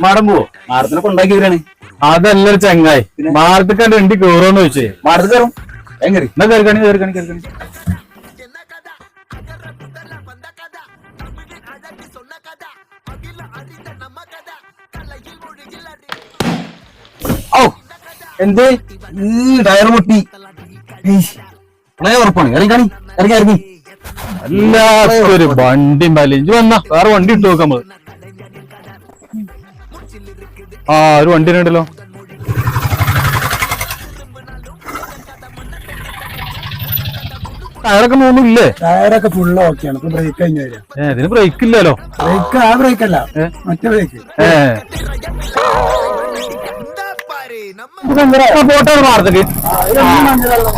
Madam പോവോ? മാടത്തിനെ കൊണ്ടാക്കിയവരാണ്. അതല്ലൊരു ചങ്ങായി മാടത്തേക്കാണ്ട് വണ്ടി കയറുമെന്ന് ചോദിച്ചേ. മാടത്ത് കയറും. എങ്ങനെ എന്നാ കേൾക്കണി കേൾക്കണി കേൾക്കണി. ഓ എന്തേ ടയർ പൊട്ടി. ഉറപ്പാണ്. ഇറങ്ങി ഇറങ്ങി ഇറങ്ങി. എല്ലാത്തൊരു വണ്ടി വലിഞ്ചു വന്നാ വേറെ വണ്ടി ഇട്ട് നോക്കാം നമ്മള്. ആ ഒരു വണ്ടി ഉണ്ടല്ലോ. ടയറൊക്കെ മൂന്നില്ലേ? ടയറൊക്കെ ഫുള്ള് ഓക്കെയാണ്. ഇപ്പൊ ബ്രേക്ക് കഴിഞ്ഞ വരിക. ഇതിന് ബ്രേക്ക് ഇല്ലല്ലോ. ബ്രേക്ക് ആ ബ്രേക്ക് അല്ല, മറ്റേ ബ്രേക്ക്. ഫോട്ടോ മാറത്തേക്ക്. മഞ്ഞ വെള്ളം